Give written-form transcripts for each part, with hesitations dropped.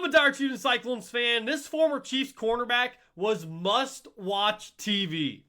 a dire Chiefs and Cyclones fan. This former Chiefs cornerback was must-watch TV.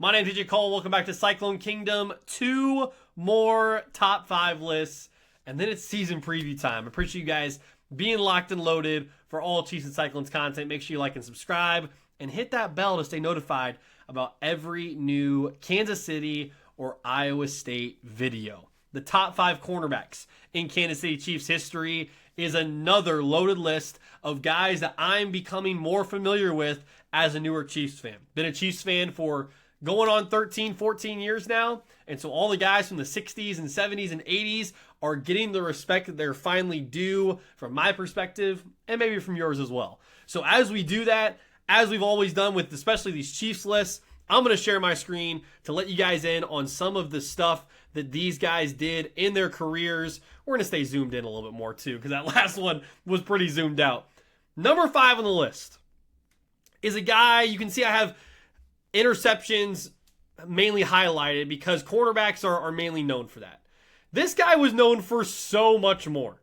My name's DJ Cole. Welcome back to Cyclone Kingdom. 2 more top 5 lists, and then it's season preview time. I appreciate you guys being locked and loaded for all Chiefs and Cyclones content. Make sure you like and subscribe, and hit that bell to stay notified about every new Kansas City or Iowa State video. The top 5 cornerbacks in Kansas City Chiefs history is another loaded list of guys that I'm becoming more familiar with as a newer Chiefs fan. Been a Chiefs fan for going on 13, 14 years now. And so all the guys from the 60s and 70s and 80s are getting the respect that they're finally due from my perspective and maybe from yours as well. So as we do that, as we've always done with especially these Chiefs lists, I'm going to share my screen to let you guys in on some of the stuff that these guys did in their careers. We're going to stay zoomed in a little bit more too, because that last one was pretty zoomed out. Number 5 on the list is a guy, you can see I have interceptions mainly highlighted because cornerbacks are mainly known for that. This guy was known for so much more.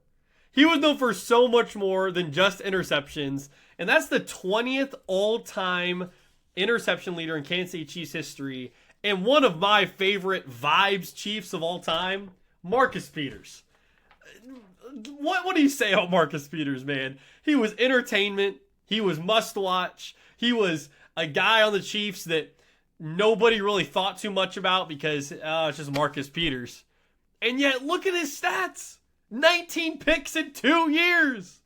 He was known for so much more than just interceptions, and that's the 20th all-time interception leader in Kansas City Chiefs history, and one of my favorite vibes Chiefs of all time, Marcus Peters. What do you say about Marcus Peters, man? He was entertainment. He was must-watch. He was a guy on the Chiefs that nobody really thought too much about because it's just Marcus Peters. And yet, look at his stats. 19 picks in 2 years.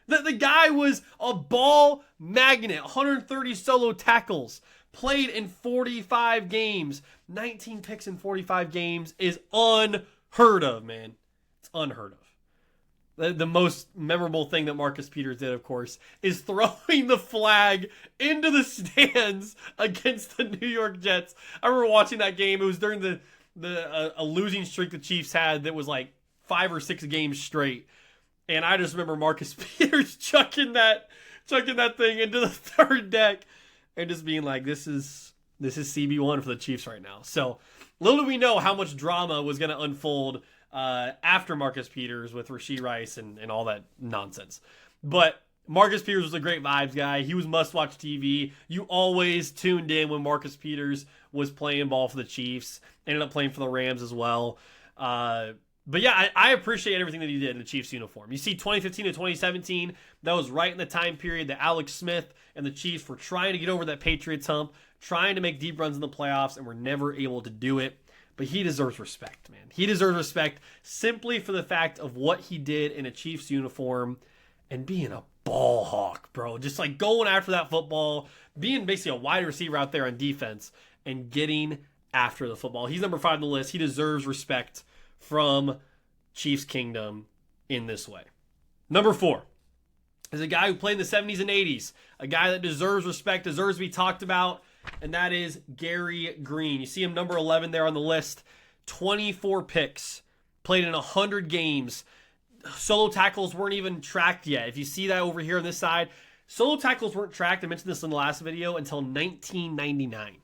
The guy was a ball magnet. 130 solo tackles. Played in 45 games. 19 picks in 45 games is unheard of, man. It's unheard of. The most memorable thing that Marcus Peters did, of course, is throwing the flag into the stands against the New York Jets. I remember watching that game. It was during a losing streak the Chiefs had that was like 5 or 6 games straight. And I just remember Marcus Peters chucking that thing into the third deck and just being like, this is CB1 for the Chiefs right now. So little do we know how much drama was going to unfold after Marcus Peters with Rashee Rice and all that nonsense. But Marcus Peters was a great vibes guy. He was must-watch TV. You always tuned in when Marcus Peters was playing ball for the Chiefs. Ended up playing for the Rams as well. But yeah, I appreciate everything that he did in the Chiefs uniform. You see 2015 to 2017, that was right in the time period that Alex Smith and the Chiefs were trying to get over that Patriots hump, trying to make deep runs in the playoffs, and were never able to do it. But he deserves respect, man. He deserves respect simply for the fact of what he did in a Chiefs uniform and being a ball hawk, bro. Just like going after that football, being basically a wide receiver out there on defense and getting after the football. He's number 5 on the list. He deserves respect from Chiefs Kingdom in this way. Number 4 is a guy who played in the 70s and 80s, a guy that deserves respect, deserves to be talked about, and that is Gary Green. You see him number 11 there on the list. 24 picks, played in 100 games. Solo tackles weren't even tracked yet. If you see that over here on this side, solo tackles weren't tracked. I mentioned this in the last video until 1999.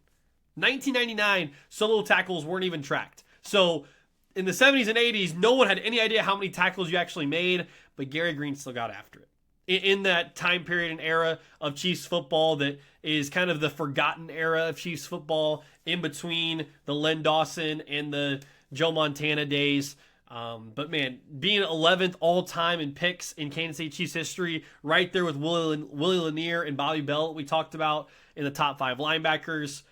1999, solo tackles weren't even tracked. So in the 70s and 80s, no one had any idea how many tackles you actually made, but Gary Green still got after it. In that time period and era of Chiefs football that is kind of the forgotten era of Chiefs football in between the Len Dawson and the Joe Montana days. But man, being 11th all-time in picks in Kansas City Chiefs history, right there with Willie Lanier and Bobby Bell, we talked about in the top 5 linebackers.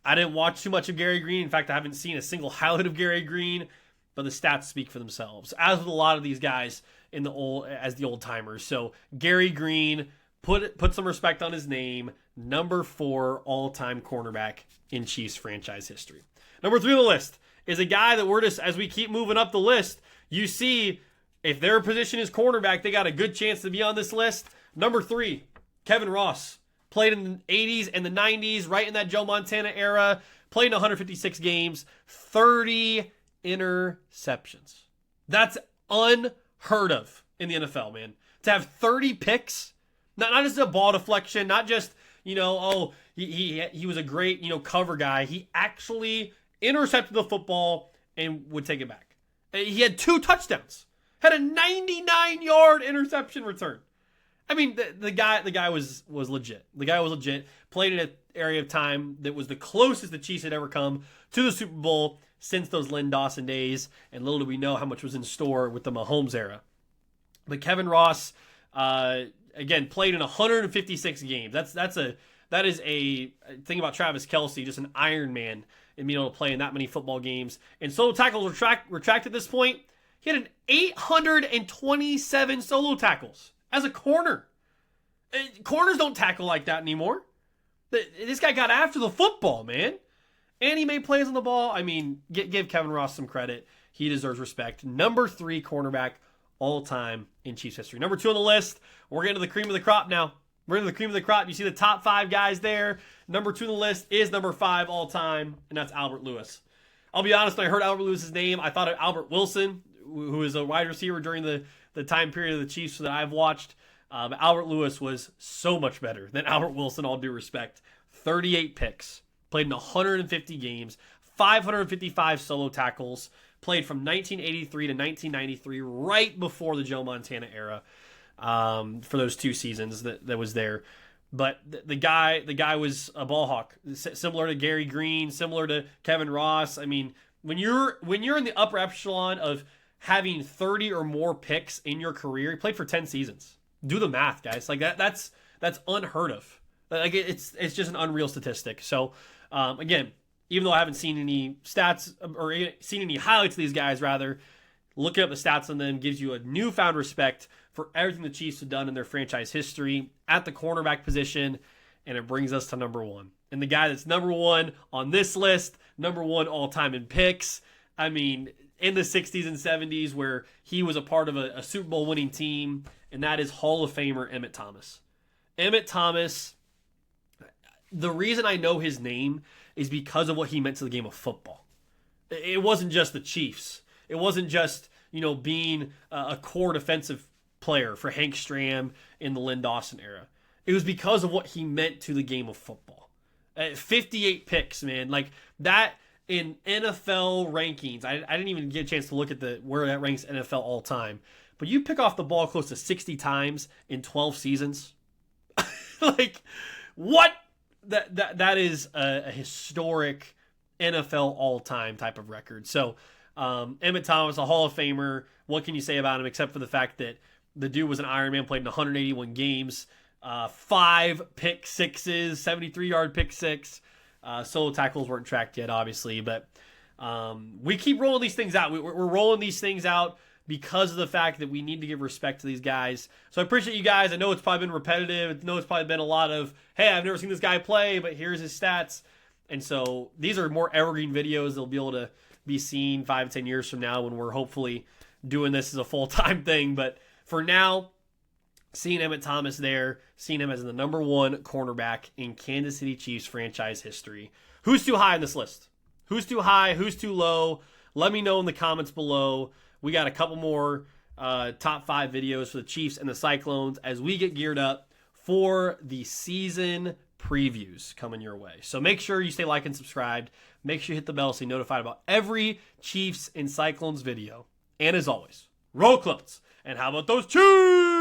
I didn't watch too much of Gary Green. In fact, I haven't seen a single highlight of Gary Green, but the stats speak for themselves, as with a lot of these guys in the old timers. So Gary Green, put some respect on his name. Number 4 all-time cornerback in Chiefs franchise history. Number 3 on the list is a guy that we're just, as we keep moving up the list, you see if their position is cornerback, they got a good chance to be on this list. Number 3, Kevin Ross. Played in the 80s and the 90s, right in that Joe Montana era. Played in 156 games, 30 interceptions. That's unheard of in the NFL, man. To have 30 picks, not just a ball deflection, not just, He was a great, cover guy. He actually intercepted the football and would take it back. He had 2 touchdowns. Had a 99-yard interception return. I mean, the guy was legit. The guy was legit. Played in an area of time that was the closest the Chiefs had ever come to the Super Bowl since those Lynn Dawson days. And little do we know how much was in store with the Mahomes era. But Kevin Ross, again, played in 156 games. That is a thing about Travis Kelce, just an Iron Man in being able to play in that many football games. And solo tackles retract at this point. He had an 827 solo tackles as a corner. Corners don't tackle like that anymore. This guy got after the football, man. And he made plays on the ball. I mean, give Kevin Ross some credit. He deserves respect. Number 3 cornerback all time in Chiefs history. Number 2 on the list. We're getting to the cream of the crop now. We're into the cream of the crop. You see the top 5 guys there. Number 2 on the list is number 5 all time, and that's Albert Lewis. I'll be honest, when I heard Albert Lewis's name, I thought of Albert Wilson, who is a wide receiver during the time period of the Chiefs that I've watched. But Albert Lewis was so much better than Albert Wilson, all due respect. 38 picks, played in 150 games, 555 solo tackles, played from 1983 to 1993, right before the Joe Montana era, for those 2 seasons that was there. But the guy was a ball hawk, similar to Gary Green, similar to Kevin Ross. I mean, when you're in the upper echelon of having 30 or more picks in your career, he played for 10 seasons. Do the math, guys. Like that's unheard of. Like it's just an unreal statistic. So again, even though I haven't seen any stats or seen any highlights of these guys, rather, looking up the stats on them gives you a newfound respect for everything the Chiefs have done in their franchise history at the cornerback position, and it brings us to number 1. And the guy that's number 1 on this list, number 1 all-time in picks, I mean, in the 60s and 70s, where he was a part of a Super Bowl winning team, and that is Hall of Famer Emmitt Thomas. Emmitt Thomas, the reason I know his name is because of what he meant to the game of football. It wasn't just the Chiefs. It wasn't just, being a core defensive player for Hank Stram in the Lynn Dawson era. It was because of what he meant to the game of football. 58 picks, man. Like that in NFL rankings. I didn't even get a chance to look at where that ranks NFL all time. But you pick off the ball close to 60 times in 12 seasons. Like, what? That is a historic NFL all-time type of record. So, Emmitt Thomas, a Hall of Famer. What can you say about him except for the fact that the dude was an Iron Man, played in 181 games, 5 pick sixes, 73-yard pick six. Solo tackles weren't tracked yet, obviously, but we keep rolling these things out. We're rolling these things out because of the fact that we need to give respect to these guys. So I appreciate you guys. I know it's probably been repetitive. I know it's probably been a lot of, hey, I've never seen this guy play, but here's his stats. And so these are more evergreen videos. They'll be able to be seen 5 to 10 years from now when we're hopefully doing this as a full-time thing. But for now, seeing Emmitt Thomas there, seeing him as the number 1 cornerback in Kansas City Chiefs franchise history. Who's too high on this list? Who's too high? Who's too low? Let me know in the comments below. We got a couple more top 5 videos for the Chiefs and the Cyclones as we get geared up for the season previews coming your way. So make sure you stay like and subscribed. Make sure you hit the bell so you're notified about every Chiefs and Cyclones video. And as always, roll clones. And how about those Chiefs?